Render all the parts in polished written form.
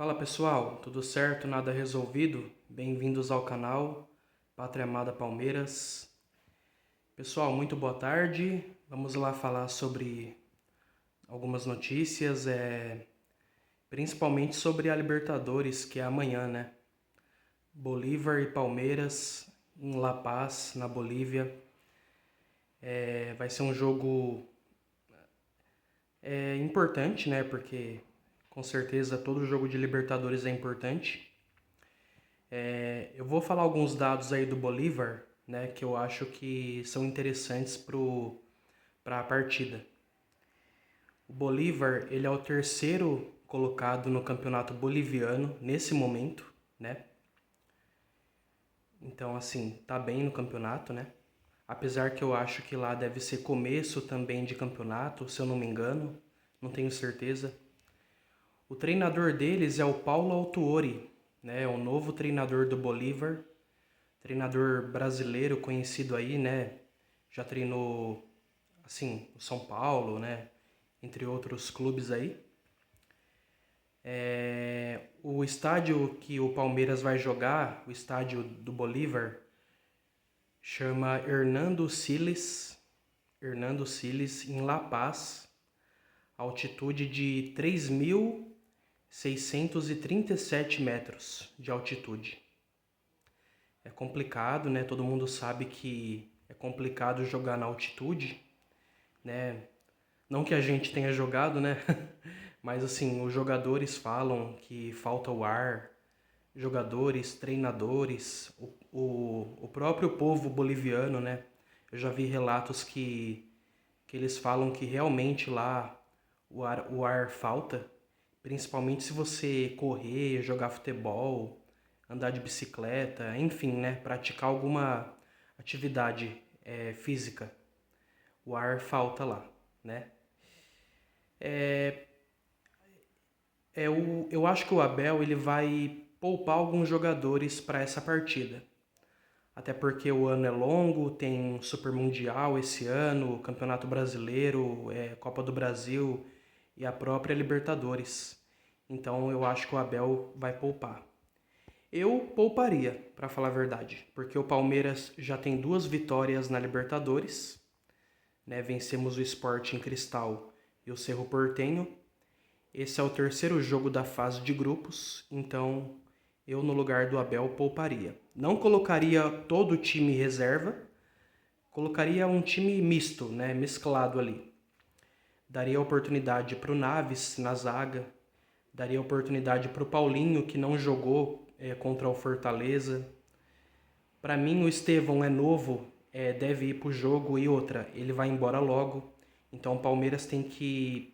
Fala pessoal, tudo certo? Nada resolvido? Bem-vindos ao canal Pátria Amada Palmeiras. Pessoal, muito boa tarde. Vamos lá falar sobre algumas notícias, principalmente sobre a Libertadores, que é amanhã, né? Bolívar e Palmeiras em La Paz, na Bolívia. Vai ser um jogo importante, né? Porque com certeza todo jogo de Libertadores é importante. Eu vou falar alguns dados aí do Bolívar, né, que eu acho que são interessantes para a partida. O Bolívar, ele é o terceiro colocado no campeonato boliviano nesse momento, né? Então, assim, tá bem no campeonato, né? Apesar que eu acho que lá deve ser começo também de campeonato, se eu não me engano, não tenho certeza. O treinador deles é o Paulo Autuori, né? É o novo treinador do Bolívar. Treinador brasileiro conhecido aí, né? Já treinou, assim, o São Paulo, né? Entre outros clubes aí. O estádio que o Palmeiras vai jogar, o estádio do Bolívar, chama Hernando Siles, em La Paz, altitude de 3.637 metros de altitude. É complicado, né? Todo mundo sabe que é complicado jogar na altitude, né? Não que a gente tenha jogado, né? Mas assim, os jogadores falam que falta o ar, jogadores, treinadores, o próprio povo boliviano, né? Eu já vi relatos que eles falam que realmente lá o ar falta, principalmente se você correr, jogar futebol, andar de bicicleta, enfim, né? Praticar alguma atividade física. O ar falta lá, né? Eu acho que o Abel ele vai poupar alguns jogadores para essa partida. Até porque o ano é longo, tem Super Mundial esse ano, Campeonato Brasileiro, Copa do Brasil e a própria Libertadores. Então eu acho que o Abel vai poupar. Eu pouparia, para falar a verdade, porque o Palmeiras já tem 2 vitórias na Libertadores, né? Vencemos o Sporting Cristal e o Cerro Porteño. Esse é o terceiro jogo da fase de grupos, então eu no lugar do Abel pouparia. Não colocaria todo o time reserva, colocaria um time misto, né, mesclado ali. Daria oportunidade para o Naves na zaga, daria oportunidade para o Paulinho, que não jogou contra o Fortaleza. Para mim o Estevão é novo, deve ir para o jogo, e outra, ele vai embora logo. Então o Palmeiras tem que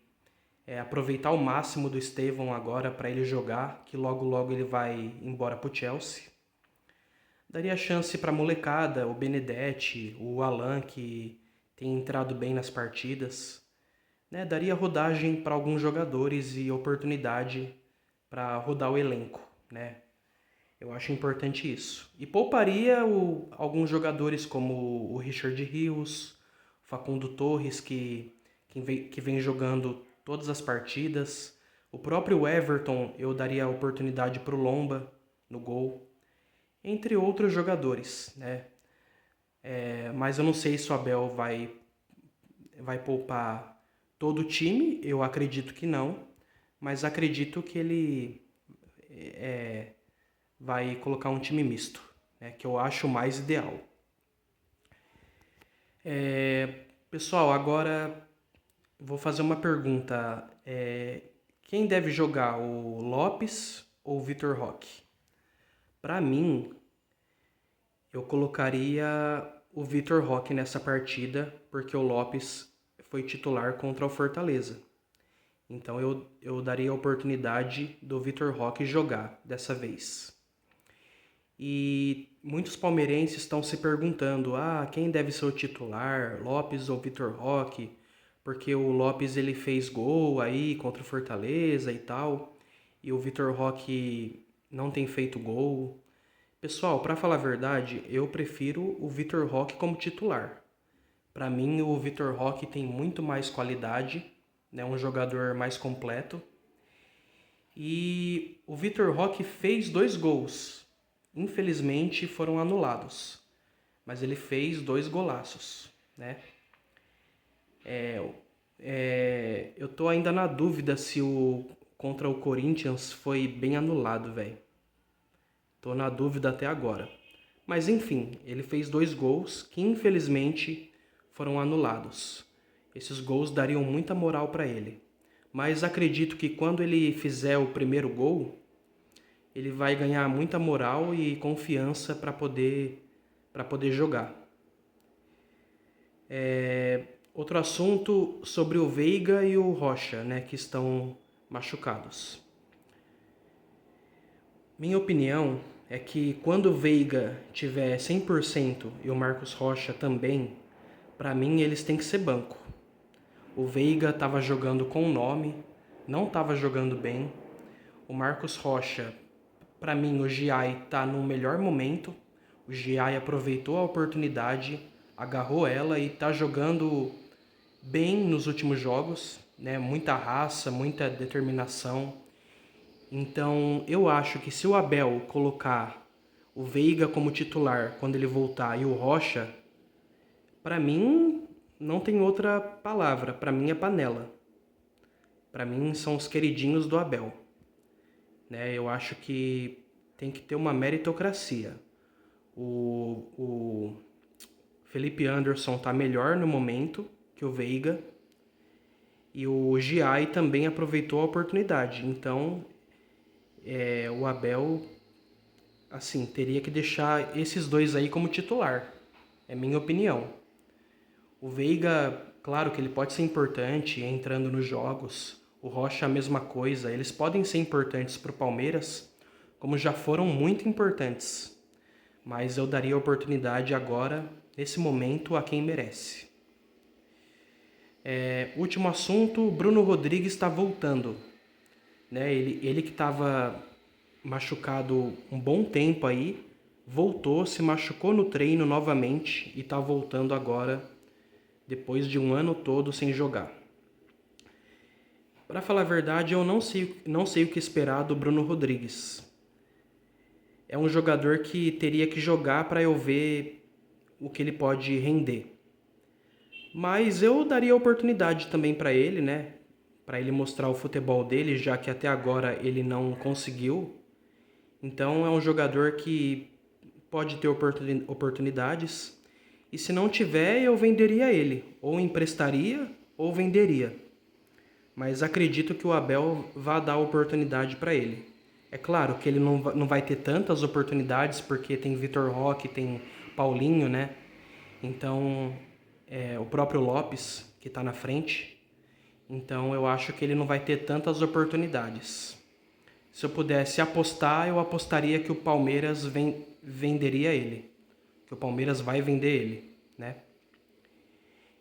aproveitar o máximo do Estevão agora para ele jogar, que logo logo ele vai embora para o Chelsea. Daria chance para a molecada, o Benedetti, o Alan, que tem entrado bem nas partidas. Né? Daria rodagem para alguns jogadores e oportunidade para rodar o elenco. Né? Eu acho importante isso. E pouparia alguns jogadores como o Richard Rios, o Facundo Torres, que vem jogando todas as partidas. O próprio Everton, eu daria oportunidade para o Lomba no gol. Entre outros jogadores, né? Mas eu não sei se o Abel vai poupar todo o time, eu acredito que não. Mas acredito que ele vai colocar um time misto, né? Que eu acho mais ideal. Pessoal, agora vou fazer uma pergunta. Quem deve jogar, o Lopes ou o Vitor Roque? Para mim, eu colocaria o Vitor Roque nessa partida, porque o Lopes foi titular contra o Fortaleza. Então eu daria a oportunidade do Vitor Roque jogar dessa vez. E muitos palmeirenses estão se perguntando: quem deve ser o titular, Lopes ou Vitor Roque? Porque o Lopes ele fez gol aí contra o Fortaleza e tal, e o Vitor Roque não tem feito gol. Pessoal, para falar a verdade, eu prefiro o Vitor Roque como titular. Para mim, o Vitor Roque tem muito mais qualidade, né? Um jogador mais completo. E o Vitor Roque fez 2 gols. Infelizmente foram anulados. Mas ele fez 2 golaços, né? Eu tô ainda na dúvida se o contra o Corinthians foi bem anulado, velho. Tô na dúvida até agora. Mas enfim, ele fez 2 gols que infelizmente foram anulados. Esses gols dariam muita moral para ele. Mas acredito que quando ele fizer o primeiro gol, ele vai ganhar muita moral e confiança para poder jogar. Outro assunto sobre o Veiga e o Rocha, né, que estão machucados. Minha opinião é que quando o Veiga tiver 100% e o Marcos Rocha também, para mim eles têm que ser banco. O Veiga estava jogando com nome, não estava jogando bem. O Marcos Rocha, para mim, o Giai está no melhor momento. O Giai aproveitou a oportunidade, agarrou ela e está jogando bem nos últimos jogos, né? Muita raça, muita determinação. Então, eu acho que se o Abel colocar o Veiga como titular quando ele voltar e o Rocha, para mim não tem outra palavra, para mim é panela. Para mim são os queridinhos do Abel, né? Eu acho que tem que ter uma meritocracia. O Felipe Anderson está melhor no momento que o Veiga e o Giai também aproveitou a oportunidade. Então, o Abel, assim, teria que deixar esses dois aí como titular. É minha opinião. O Veiga, claro que ele pode ser importante entrando nos jogos. O Rocha a mesma coisa. Eles podem ser importantes para o Palmeiras, como já foram muito importantes. Mas eu daria a oportunidade agora, nesse momento, a quem merece. Último assunto, Bruno Rodrigues está voltando. Né? Ele que estava machucado um bom tempo aí, voltou, se machucou no treino novamente e está voltando agora, depois de um ano todo sem jogar. Para falar a verdade, eu não sei o que esperar do Bruno Rodrigues. É um jogador que teria que jogar para eu ver o que ele pode render. Mas eu daria oportunidade também para ele, né? Para ele mostrar o futebol dele, já que até agora ele não conseguiu. Então é um jogador que pode ter oportunidades. E se não tiver, eu venderia ele. Ou emprestaria ou venderia. Mas acredito que o Abel vá dar oportunidade para ele. É claro que ele não vai ter tantas oportunidades, porque tem Vitor Roque, tem Paulinho, né? Então, o próprio Lopes, que está na frente. Então, eu acho que ele não vai ter tantas oportunidades. Se eu pudesse apostar, eu apostaria que o Palmeiras venderia ele. Que o Palmeiras vai vender ele, né?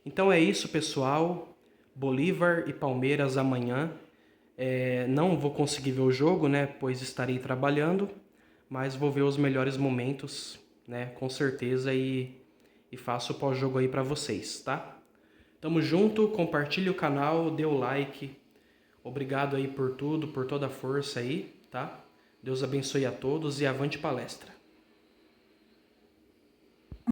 Então é isso, pessoal. Bolívar e Palmeiras amanhã. Não vou conseguir ver o jogo, né? Pois estarei trabalhando. Mas vou ver os melhores momentos, né? Com certeza e faço o pós-jogo aí pra vocês, tá? Tamo junto, compartilhe o canal, dê o like. Obrigado aí por tudo, por toda a força aí, tá? Deus abençoe a todos e avante palestra.